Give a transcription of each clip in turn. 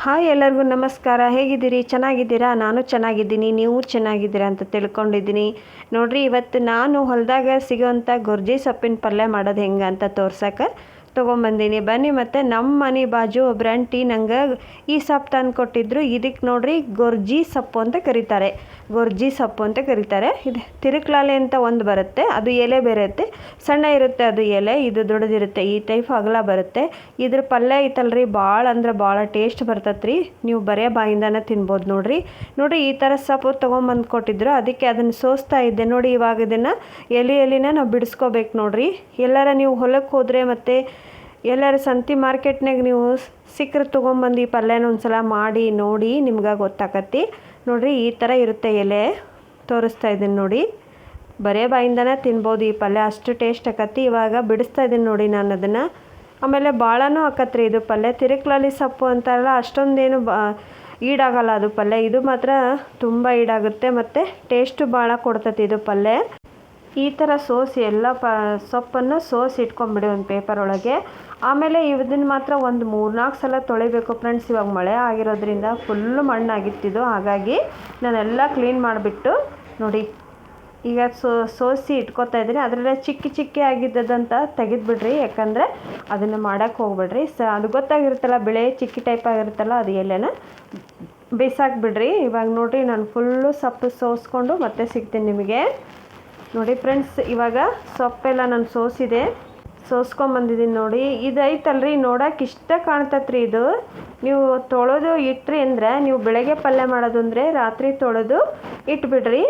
Hi ಎಲ್ಲರಿಗೂ ನಮಸ್ಕಾರ. ಹೇಗಿದ್ದೀರಿ? ಚೆನ್ನಾಗಿದ್ದೀರಾ? ನಾನು ಚೆನ್ನಾಗಿದ್ದೀನಿ, ನೀವು ಚೆನ್ನಾಗಿದ್ದೀರಾ ಅಂತ ತಿಳ್ಕೊಂಡಿದ್ದೀನಿ. ನೋಡಿರಿ, ಇವತ್ತು ನಾನು ಹೊಲದಾಗ ಸಿಗೋವಂಥ ಗೊರ್ಜಿ ಸೊಪ್ಪಿನ ಪಲ್ಯ ಮಾಡೋದು ಹೆಂಗೆ ಅಂತ ತೋರ್ಸಕ್ಕೆ ತೊಗೊಂಬಂದೀನಿ. ಬನ್ನಿ. ಮತ್ತು ನಮ್ಮ ಮನೆ ಬಾಜು ಒಬ್ರು ಆಂಟಿ ನಂಗೆ ಈ ಸೊಪ್ಪು ತಂದು ಕೊಟ್ಟಿದ್ರು. ಇದಕ್ಕೆ ನೋಡಿರಿ ಗೊರ್ಜಿ ಸೊಪ್ಪು ಅಂತ ಕರೀತಾರೆ. ಗೊರ್ಜಿ ಸೊಪ್ಪು ಅಂತ ಕರೀತಾರೆ. ಇದು ತಿರುಕ್ಲಾಲೆ ಅಂತ ಒಂದು ಬರುತ್ತೆ, ಅದು ಎಲೆ ಬೇರೆ ಇರುತ್ತೆ, ಸಣ್ಣ ಇರುತ್ತೆ ಅದು ಎಲೆ, ಇದು ದೊಡ್ಡದಿರುತ್ತೆ, ಈ ಟೈಪ್ ಅಗಲ ಬರುತ್ತೆ. ಇದ್ರ ಪಲ್ಯ ಐತಲ್ರಿ, ಭಾಳ ಅಂದ್ರೆ ಭಾಳ ಟೇಸ್ಟ್ ಬರ್ತೈತ್ರಿ. ನೀವು ಬರೇ ಬಾಯಿಂದನೇ ತಿನ್ಬೋದು. ನೋಡಿರಿ ಈ ಥರ ಸೊಪ್ಪು ತೊಗೊಂಬಂದು ಕೊಟ್ಟಿದ್ರು, ಅದಕ್ಕೆ ಅದನ್ನು ಸೋಸ್ತಾ ಇದ್ದೆ. ನೋಡಿ, ಇವಾಗ ಇದನ್ನು ಎಲೆನ ನಾವು ಬಿಡಿಸ್ಕೋಬೇಕು. ನೋಡಿರಿ, ಎಲ್ಲರ ನೀವು ಹೊಲಕ್ಕೆ ಹೋದರೆ ಮತ್ತು ಎಲ್ಲರ ಸಂತಿ ಮಾರ್ಕೆಟ್ನಾಗ ನೀವು ಸಿಕ್ಕರೆ ತೊಗೊಂಬಂದು ಈ ಪಲ್ಯನ ಒಂದ್ಸಲ ಮಾಡಿ ನೋಡಿ, ನಿಮ್ಗೆ ಗೊತ್ತಾಕತಿ. ನೋಡಿರಿ, ಈ ಥರ ಇರುತ್ತೆ ಎಲೆ. ತೋರಿಸ್ತಾ ಇದ್ದೀನಿ ನೋಡಿ, ಬರೇ ಬಾಯಿಂದನೇ ತಿನ್ಬೋದು ಈ ಪಲ್ಯ, ಅಷ್ಟು ಟೇಸ್ಟ್ ಆಕತಿ. ಇವಾಗ ಬಿಡಿಸ್ತಾ ಇದ್ದೀನಿ ನೋಡಿ ನಾನು ಅದನ್ನು. ಆಮೇಲೆ ಭಾಳನೂ ಆಕತ್ರಿ ಇದು ಪಲ್ಯ. ತಿರುಕ್ಲಾಲಿ ಸೊಪ್ಪು ಅಂತಾರಲ್ಲ, ಅಷ್ಟೊಂದೇನು ಈಡಾಗಲ್ಲ ಅದು ಪಲ್ಯ. ಇದು ಮಾತ್ರ ತುಂಬ ಈಡಾಗುತ್ತೆ ಮತ್ತು ಟೇಸ್ಟು ಭಾಳ ಕೊಡ್ತೈತಿ ಇದು ಪಲ್ಯ. ಈ ಥರ ಸೋಸಿ ಎಲ್ಲ ಸೊಪ್ಪನ್ನು ಸೋಸಿ ಇಟ್ಕೊಂಬಿಡಿ ಒಂದು ಪೇಪರ್ ಒಳಗೆ. ಆಮೇಲೆ ಇದನ್ನು ಮಾತ್ರ ಒಂದು 3-4 ಸಲ ತೊಳಿಬೇಕು ಫ್ರೆಂಡ್ಸ್. ಇವಾಗ ಮಳೆ ಆಗಿರೋದ್ರಿಂದ ಫುಲ್ಲು ಮಣ್ಣಾಗಿತ್ತಿದ್ದು, ಹಾಗಾಗಿ ನಾನೆಲ್ಲ ಕ್ಲೀನ್ ಮಾಡಿಬಿಟ್ಟು ನೋಡಿ ಈಗ ಸೋಸಿ ಇಟ್ಕೊತಾ ಇದ್ದೀನಿ. ಅದರಲ್ಲೇ ಚಿಕ್ಕಿ ಆಗಿದ್ದದಂತ ತೆಗೆದುಬಿಡ್ರಿ, ಯಾಕಂದರೆ ಅದನ್ನು ಮಾಡೋಕ್ಕೆ ಹೋಗ್ಬಿಡ್ರಿ. ಅದು ಗೊತ್ತಾಗಿರುತ್ತಲ್ಲ, ಬೆಳೆ ಚಿಕ್ಕಿ ಟೈಪ್ ಆಗಿರುತ್ತಲ್ಲ, ಅದು ಎಲೆನ ಬೇಯಿಸಾಕ್ಬಿಡ್ರಿ. ಇವಾಗ ನೋಡಿರಿ, ನಾನು ಫುಲ್ಲು ಸೊಪ್ಪು ಸೋಸ್ಕೊಂಡು ಮತ್ತೆ ಸಿಗ್ತೀನಿ ನಿಮಗೆ. ನೋಡಿ ಫ್ರೆಂಡ್ಸ್, ಇವಾಗ ಸೊಪ್ಪೆಲ್ಲ ನಾನು ಸೋಸ್ಕೊಂಬಂದಿದ್ದೀನಿ ನೋಡಿ. ಇದು ಐತಲ್ರಿ, ನೋಡೋಕೆ ಇಷ್ಟ ಕಾಣ್ತತ್ರಿ. ಇದು ನೀವು ತೊಳೆದು ಇಟ್ರಿ ಅಂದರೆ, ನೀವು ಬೆಳಗ್ಗೆ ಪಲ್ಯ ಮಾಡೋದು ಅಂದರೆ ರಾತ್ರಿ ತೊಳೆದು ಇಟ್ಬಿಡ್ರಿ.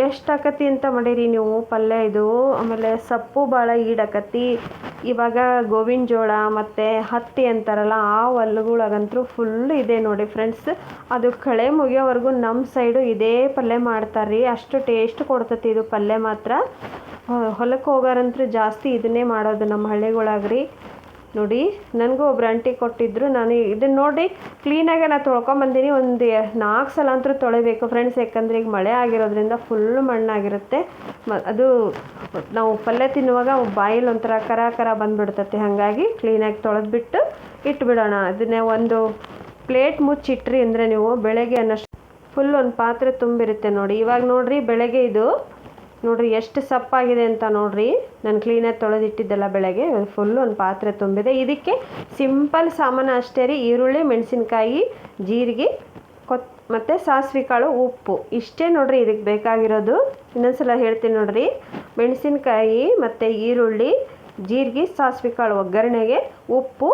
ಎಷ್ಟು ಆಕತಿ ಅಂತ ಮಾಡಿರಿ ನೀವು ಪಲ್ಯ ಇದು. ಆಮೇಲೆ ಸೊಪ್ಪು ಭಾಳ ಈಡಾಕತಿ. ಇವಾಗ ಗೋವಿನ ಜೋಳ ಮತ್ತು ಹತ್ತಿ ಅಂತಾರಲ್ಲ, ಆ ಹೊಲಗಳಾಗಂತೂ ಫುಲ್ ಇದೆ ನೋಡಿ ಫ್ರೆಂಡ್ಸ್. ಅದು ಕಳೆ ಮುಗಿಯೋವರೆಗೂ ನಮ್ಮ ಸೈಡು ಇದೇ ಪಲ್ಯ ಮಾಡ್ತಾರೆ. ಅಷ್ಟು ಟೇಸ್ಟ್ ಕೊಡ್ತತಿ ಇದು ಪಲ್ಯ ಮಾತ್ರ. ಹೊಲಕ್ಕೆ ಹೋಗೋರಂತೂ ಜಾಸ್ತಿ ಇದನ್ನೇ ಮಾಡೋದು ನಮ್ಮ ಹಳ್ಳಿಗಳಾಗ್ರಿ. ನೋಡಿ, ನನಗೂ ಒಬ್ರು ಆಂಟಿ ಕೊಟ್ಟಿದ್ರು. ನಾನು ಇದನ್ನು ನೋಡಿ ಕ್ಲೀನಾಗಿ ನಾನು ತೊಳ್ಕೊಂಬಂದಿನಿ. ಒಂದು 4 ಸಲ ಅಂತೂ ತೊಳಿಬೇಕು ಫ್ರೆಂಡ್ಸ್, ಯಾಕಂದರೆ ಈಗ ಮಳೆ ಆಗಿರೋದ್ರಿಂದ ಫುಲ್ಲು ಮಣ್ಣಾಗಿರುತ್ತೆ. ಅದು ನಾವು ಪಲ್ಯ ತಿನ್ನುವಾಗ ಬಾಯಲ್ಲಿ ಒಂಥರ ಕರ ಬಂದುಬಿಡ್ತೈತೆ. ಹಾಗಾಗಿ ಕ್ಲೀನಾಗಿ ತೊಳೆದ್ಬಿಟ್ಟು ಇಟ್ಬಿಡೋಣ. ಅದನ್ನೇ ಒಂದು ಪ್ಲೇಟ್ ಮುಚ್ಚಿಟ್ರಿ ಅಂದರೆ ನೀವು ಬೆಳಗ್ಗೆ ಅನ್ನೋಷ್ಟು ಫುಲ್ ಒಂದು ಪಾತ್ರೆ ತುಂಬಿರುತ್ತೆ ನೋಡಿ. ಇವಾಗ ನೋಡಿರಿ, ಬೆಳಗ್ಗೆ ಇದು ನೋಡಿರಿ ಎಷ್ಟು ಸಪ್ಪಾಗಿದೆ ಅಂತ ನೋಡಿರಿ. ನಾನು ಕ್ಲೀನಾಗಿ ತೊಳೆದಿಟ್ಟಿದ್ದೆಲ್ಲ ಬೆಳಗ್ಗೆ ಫುಲ್ಲು ಒಂದು ಪಾತ್ರೆ ತುಂಬಿದೆ. ಇದಕ್ಕೆ ಸಿಂಪಲ್ ಸಾಮಾನು ಅಷ್ಟೇ ರೀ: ಈರುಳ್ಳಿ, ಮೆಣಸಿನ್ಕಾಯಿ, ಜೀರಿಗೆ, ಮತ್ತು ಸಾಸಿವೆ ಕಾಳು, ಉಪ್ಪು. ಇಷ್ಟೇ ನೋಡಿರಿ ಇದಕ್ಕೆ ಬೇಕಾಗಿರೋದು. ಇನ್ನೊಂದ್ಸಲ ಹೇಳ್ತೀನಿ ನೋಡಿರಿ: ಮೆಣಸಿನ್ಕಾಯಿ ಮತ್ತು ಈರುಳ್ಳಿ, ಜೀರಿಗೆ, ಸಾಸಿವೆ ಕಾಳು ಒಗ್ಗರಣೆಗೆ, ಉಪ್ಪು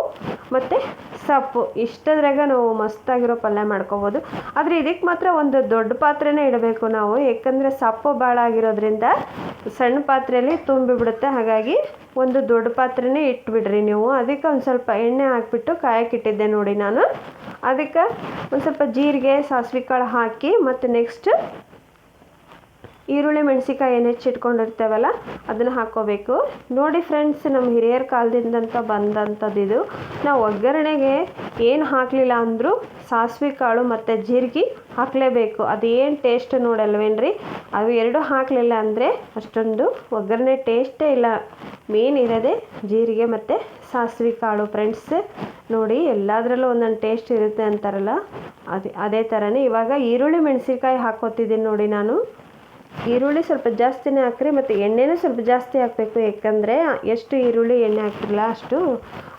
ಮತ್ತು ಸೊಪ್ಪು. ಇಷ್ಟದ್ರಾಗ ನಾವು ಮಸ್ತಾಗಿರೋ ಪಲ್ಯ ಮಾಡ್ಕೊಬೋದು. ಆದರೆ ಇದಕ್ಕೆ ಮಾತ್ರ ಒಂದು ದೊಡ್ಡ ಪಾತ್ರೆನೇ ಇಡಬೇಕು ನಾವು, ಯಾಕಂದರೆ ಸೊಪ್ಪು ಭಾಳ ಆಗಿರೋದ್ರಿಂದ ಸಣ್ಣ ಪಾತ್ರೆಯಲ್ಲಿ ತುಂಬಿಬಿಡುತ್ತೆ. ಹಾಗಾಗಿ ಒಂದು ದೊಡ್ಡ ಪಾತ್ರೆನೇ ಇಟ್ಬಿಡ್ರಿ ನೀವು. ಅದಕ್ಕೆ ಒಂದು ಸ್ವಲ್ಪ ಎಣ್ಣೆ ಹಾಕಿಬಿಟ್ಟು ಕಾಯಕ್ಕಿಟ್ಟಿದ್ದೆ ನೋಡಿ ನಾನು. ಅದಕ್ಕೆ ಒಂದು ಸ್ವಲ್ಪ ಜೀರಿಗೆ, ಸಾಸಿವೆ ಕಾಳು ಹಾಕಿ, ಮತ್ತು ನೆಕ್ಸ್ಟ್ ಈರುಳ್ಳಿ, ಮೆಣಸಿನ್ಕಾಯಿ ಏನು ಹೆಚ್ಚಿಟ್ಕೊಂಡಿರ್ತೇವಲ್ಲ ಅದನ್ನು ಹಾಕ್ಕೋಬೇಕು. ನೋಡಿ ಫ್ರೆಂಡ್ಸ್, ನಮ್ಮ ಹಿರಿಯರ ಕಾಲದಿಂದಂತ ಬಂದಂಥದ್ದು ಇದು. ನಾವು ಒಗ್ಗರಣೆಗೆ ಏನು ಹಾಕಲಿಲ್ಲ ಅಂದರೂ ಸಾಸಿವೆ ಕಾಳು ಮತ್ತು ಜೀರಿಗೆ ಹಾಕಲೇಬೇಕು. ಅದೇನು ಟೇಸ್ಟ್ ನೋಡಲ್ವೇನ್ರಿ, ಅವು ಎರಡು ಹಾಕಲಿಲ್ಲ ಅಂದರೆ ಅಷ್ಟೊಂದು ಒಗ್ಗರಣೆ ಟೇಸ್ಟೇ ಇಲ್ಲ. ಮೇನ್ ಇರೋದೇ ಜೀರಿಗೆ ಮತ್ತು ಸಾಸಿವೆ ಕಾಳು ಫ್ರೆಂಡ್ಸ್. ನೋಡಿ, ಎಲ್ಲದರಲ್ಲೂ ಒಂದೊಂದು ಟೇಸ್ಟ್ ಇರುತ್ತೆ ಅಂತಾರಲ್ಲ, ಅದೇ ಥರನೇ. ಇವಾಗ ಈರುಳ್ಳಿ, ಮೆಣಸಿನ್ಕಾಯಿ ಹಾಕ್ಕೋತಿದ್ದೀನಿ ನೋಡಿ ನಾನು. ಈರುಳ್ಳಿ ಸ್ವಲ್ಪ ಜಾಸ್ತಿನೇ ಹಾಕ್ರಿ, ಮತ್ತು ಎಣ್ಣೆನೂ ಸ್ವಲ್ಪ ಜಾಸ್ತಿ ಹಾಕಬೇಕು, ಯಾಕಂದರೆ ಎಷ್ಟು ಈರುಳ್ಳಿ ಎಣ್ಣೆ ಹಾಕ್ತಿರಲ್ಲ ಅಷ್ಟು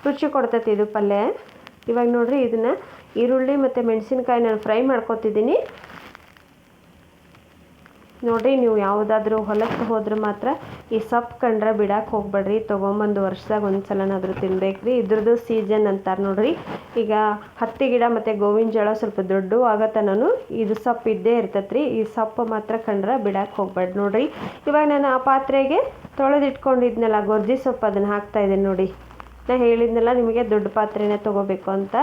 ರುಚಿ ಕೊಡ್ತೈತಿ ಇದು ಪಲ್ಯ. ಇವಾಗ ನೋಡಿರಿ, ಇದನ್ನು ಈರುಳ್ಳಿ ಮತ್ತು ಮೆಣಸಿನ್ಕಾಯಿ ನಾನು ಫ್ರೈ ಮಾಡ್ಕೊತಿದ್ದೀನಿ. ನೋಡಿರಿ, ನೀವು ಯಾವುದಾದ್ರೂ ಹೊಲಕ್ಕೆ ಹೋದ್ರೆ ಮಾತ್ರ ಈ ಸೊಪ್ಪು ಕಂಡ್ರೆ ಬಿಡಕ್ಕೆ ಹೋಗ್ಬೇಡ್ರಿ. ತೊಗೊಂಬಂದು ವರ್ಷದಾಗ ಒಂದು ಸಲನಾದರೂ ತಿನ್ಬೇಕ್ರಿ. ಇದ್ರದ್ದು ಸೀಸನ್ ಅಂತಾರೆ ನೋಡಿರಿ. ಈಗ ಹತ್ತಿ ಗಿಡ ಮತ್ತು ಗೋವಿನ ಜೋಳ ಸ್ವಲ್ಪ ದೊಡ್ಡ ಆಗತ್ತನೂ ಇದು ಸೊಪ್ಪು ಇದ್ದೇ ಇರ್ತೈತೆ ರೀ. ಈ ಸೊಪ್ಪು ಮಾತ್ರ ಕಂಡ್ರೆ ಬಿಡಕ್ಕೆ ಹೋಗ್ಬೇಡ್ರಿ. ನೋಡಿರಿ, ಇವಾಗ ನಾನು ಆ ಪಾತ್ರೆಗೆ ತೊಳೆದಿಟ್ಕೊಂಡಿದ್ನಲ್ಲ ಗೊರ್ಜಿ ಸೊಪ್ಪು, ಅದನ್ನು ಹಾಕ್ತಾಯಿದ್ದೀನಿ ನೋಡಿ. ನಾನು ಹೇಳಿದ್ನಲ್ಲ ನಿಮಗೆ ದೊಡ್ಡ ಪಾತ್ರೆನೇ ತೊಗೋಬೇಕು ಅಂತ.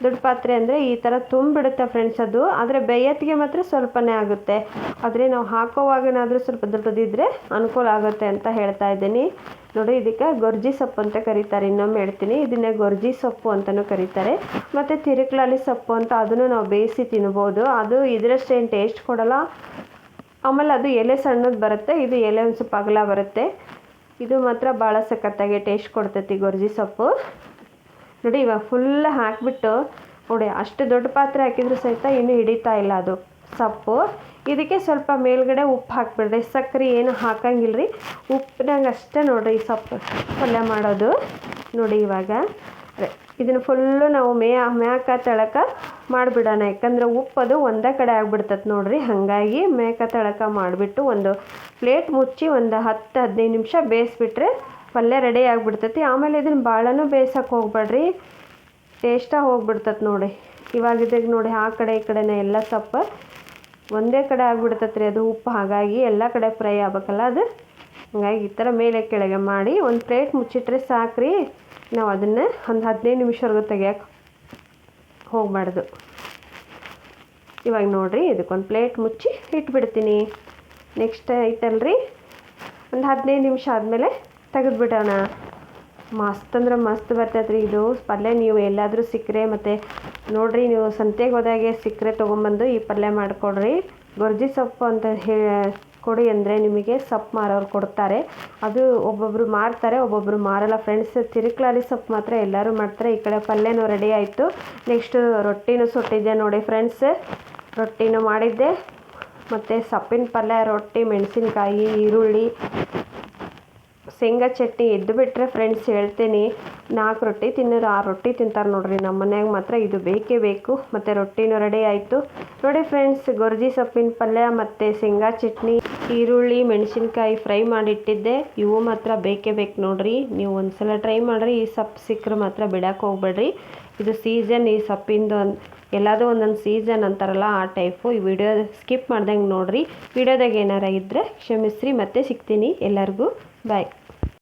ದೊಡ್ಡ ಪಾತ್ರೆ ಅಂದರೆ ಈ ಥರ ತುಂಬಿಡುತ್ತೆ ಫ್ರೆಂಡ್ಸ್ ಅದು. ಆದರೆ ಬೇಯತ್ತಿಗೆ ಮಾತ್ರ ಸ್ವಲ್ಪನೇ ಆಗುತ್ತೆ. ಆದರೆ ನಾವು ಹಾಕೋವಾಗನಾದರೂ ಸ್ವಲ್ಪ ದೊಡ್ಡದಿದ್ದರೆ ಅನುಕೂಲ ಆಗುತ್ತೆ ಅಂತ ಹೇಳ್ತಾ ಇದ್ದೀನಿ ನೋಡಿ. ಇದಕ್ಕೆ ಗೊರ್ಜಿ ಸೊಪ್ಪು ಅಂತ ಕರೀತಾರೆ. ಇನ್ನೊಮ್ಮೆ ಹೇಳ್ತೀನಿ, ಇದನ್ನೇ ಗೊರ್ಜಿ ಸೊಪ್ಪು ಅಂತಲೂ ಕರೀತಾರೆ. ಮತ್ತು ತಿರುಕ್ಲಾಲಿ ಸೊಪ್ಪು ಅಂತ, ಅದನ್ನು ನಾವು ಬೇಯಿಸಿ ತಿನ್ಬೋದು. ಅದು ಇದರಷ್ಟೇನು ಟೇಸ್ಟ್ ಕೊಡೋಲ್ಲ. ಆಮೇಲೆ ಅದು ಎಲೆ ಸಣ್ಣದು ಬರುತ್ತೆ, ಇದು ಎಲೆ ಒಂದು ಸ್ವಲ್ಪ ಅಗಲ ಬರುತ್ತೆ. ಇದು ಮಾತ್ರ ಭಾಳ ಸಖತ್ತಾಗಿ ಟೇಸ್ಟ್ ಕೊಡ್ತೈತಿ ಗೊರ್ಜಿ ಸೊಪ್ಪು. ನೋಡಿ, ಇವಾಗ ಫುಲ್ ಹಾಕಿಬಿಟ್ಟು ನೋಡಿ ಅಷ್ಟು ದೊಡ್ಡ ಪಾತ್ರೆ ಹಾಕಿದ್ರು ಸಹಿತ ಇನ್ನೂ ಹಿಡಿತಾ ಇಲ್ಲ ಅದು ಸೊಪ್ಪು. ಇದಕ್ಕೆ ಸ್ವಲ್ಪ ಮೇಲ್ಗಡೆ ಉಪ್ಪು ಹಾಕ್ಬಿಡ್ರಿ, ಸಕ್ಕರೆ ಏನು ಹಾಕಂಗಿಲ್ಲ ರೀ, ಉಪ್ಪಿನಾಗ ಅಷ್ಟೇ ನೋಡಿರಿ ಈ ಸೊಪ್ಪು ಪಲ್ಯ ಮಾಡೋದು. ನೋಡಿ ಇವಾಗ ಇದನ್ನು ಫುಲ್ಲು ನಾವು ಮ್ಯಾಕ ತಳಕ ಮಾಡಿಬಿಡೋಣ, ಯಾಕಂದ್ರೆ ಉಪ್ಪು ಅದು ಒಂದೇ ಕಡೆ ಆಗಿಬಿಡ್ತದೆ ನೋಡಿರಿ. ಹಾಗಾಗಿ ಮೇಕ ತಳಕ ಮಾಡಿಬಿಟ್ಟು ಒಂದು ಪ್ಲೇಟ್ ಮುಚ್ಚಿ ಒಂದು 10-15 ನಿಮಿಷ ಬೇಯಿಸ್ಬಿಟ್ರೆ ಪಲ್ಯ ರೆಡಿ ಆಗಿಬಿಡ್ತೈತಿ. ಆಮೇಲೆ ಇದನ್ನು ಭಾಳನೂ ಬೇಯಿಸೋಕೆ ಹೋಗ್ಬೇಡ್ರಿ, ಟೇಸ್ಟಾಗಿ ಹೋಗ್ಬಿಡ್ತದೆ ನೋಡಿ. ಇವಾಗ ಇದಕ್ಕೆ ನೋಡಿ ಆ ಕಡೆ ಈ ಕಡೆನೇ ಎಲ್ಲ ಸೊಪ್ಪು ಒಂದೇ ಕಡೆ ಆಗಿಬಿಡ್ತೈತೆ ರೀ ಅದು ಉಪ್ಪು, ಹಾಗಾಗಿ ಎಲ್ಲ ಕಡೆ ಫ್ರೈ ಆಗ್ಬೇಕಲ್ಲ ಅದು. ಹಾಗಾಗಿ ಈ ಥರ ಮೇಲೆ ಕೆಳಗೆ ಮಾಡಿ ಒಂದು ಪ್ಲೇಟ್ ಮುಚ್ಚಿಟ್ರೆ ಸಾಕ್ರಿ. ನಾವು ಅದನ್ನು ಒಂದು 15 ನಿಮಿಷವರೆಗೂ ತೆಗಿಯೋಕೆ ಹೋಗಬಾರ್ದು. ಇವಾಗ ನೋಡಿರಿ ಇದಕ್ಕೊಂದು ಪ್ಲೇಟ್ ಮುಚ್ಚಿ ಇಟ್ಬಿಡ್ತೀನಿ. ನೆಕ್ಸ್ಟ್ ಐತಲ್ರಿ ಒಂದು 15 ನಿಮಿಷ ಆದಮೇಲೆ ತೆಗೆದುಬಿಡೋಣ. ಮಸ್ತ್ ಅಂದ್ರೆ ಮಸ್ತ್ ಬರ್ತೈತೆ ರೀ ಇದು ಪಲ್ಯ. ನೀವು ಎಲ್ಲಾದರೂ ಸಿಕ್ಕರೆ ಮತ್ತು ನೋಡಿರಿ, ನೀವು ಸಂತೆಗೆ ಹೋದಾಗೆ ಸಿಕ್ಕರೆ ತೊಗೊಂಬಂದು ಈ ಪಲ್ಯ ಮಾಡಿಕೊಡ್ರಿ. ಗೊರ್ಜಿ ಸೊಪ್ಪು ಅಂತ ಕೊಡಿ ಅಂದರೆ ನಿಮಗೆ ಸೊಪ್ಪು ಮಾರೋರು ಕೊಡ್ತಾರೆ. ಅದು ಒಬ್ಬೊಬ್ಬರು ಮಾರ್ತಾರೆ, ಒಬ್ಬೊಬ್ಬರು ಮಾರಲ್ಲ ಫ್ರೆಂಡ್ಸ್. ತಿರುಕ್ಲಾಲಿ ಸೊಪ್ಪು ಮಾತ್ರ ಎಲ್ಲರೂ ಮಾಡ್ತಾರೆ. ಈ ಕಡೆ ಪಲ್ಯನೂ ರೆಡಿ ಆಯಿತು. ನೆಕ್ಸ್ಟು ರೊಟ್ಟಿನೂ ಸುಟ್ಟಿದ್ದೆ ನೋಡಿ ಫ್ರೆಂಡ್ಸ್, ರೊಟ್ಟಿನೂ ಮಾಡಿದ್ದೆ. ಮತ್ತು ಸೊಪ್ಪಿನ ಪಲ್ಯ, ರೊಟ್ಟಿ, ಮೆಣಸಿನ್ಕಾಯಿ, ಈರುಳ್ಳಿ, ಶೇಂಗಾ ಚಟ್ನಿ ಎದ್ದು ಬಿಟ್ಟರೆ ಫ್ರೆಂಡ್ಸ್ ಹೇಳ್ತೀನಿ 4 ರೊಟ್ಟಿ ತಿನ್ನೋರು 6 ರೊಟ್ಟಿ ತಿಂತಾರೆ ನೋಡ್ರಿ. ನಮ್ಮ ಮನ್ಯಾಗ ಮಾತ್ರ ಇದು ಬೇಕೇ ಬೇಕು. ಮತ್ತು ರೊಟ್ಟಿನೂ ರೆಡಿ ಆಯಿತು ನೋಡಿ ಫ್ರೆಂಡ್ಸ್. ಗೊರ್ಜಿ ಸೊಪ್ಪಿನ ಪಲ್ಯ ಮತ್ತು ಶೇಂಗಾ ಚಟ್ನಿ, ಈರುಳ್ಳಿ, ಮೆಣಸಿನ್ಕಾಯಿ ಫ್ರೈ ಮಾಡಿಟ್ಟಿದ್ದೆ. ಇವು ಮಾತ್ರ ಬೇಕೇ ಬೇಕು ನೋಡ್ರಿ. ನೀವು ಒಂದ್ಸಲ ಟ್ರೈ ಮಾಡಿರಿ. ಈ ಸೊಪ್ಪು ಸಿಕ್ಕರೆ ಮಾತ್ರ ಬಿಡಕ್ಕೆ ಹೋಗ್ಬೇಡ್ರಿ. ಇದು ಸೀಸನ್, ಈ ಸೊಪ್ಪಿಂದು ಎಲ್ಲದೂ ಒಂದೊಂದು ಸೀಸನ್ ಅಂತಾರಲ್ಲ ಆ ಟೈಪು. ಈ ವಿಡಿಯೋ ಸ್ಕಿಪ್ ಮಾಡ್ದಂಗೆ ನೋಡಿರಿ. ವಿಡಿಯೋದಾಗ ಏನಾರ ಇದ್ದರೆ ಕ್ಷಮಿಸ್ರಿ. ಮತ್ತೆ ಸಿಗ್ತೀನಿ. ಎಲ್ಲರಿಗೂ ಬಾಯ್.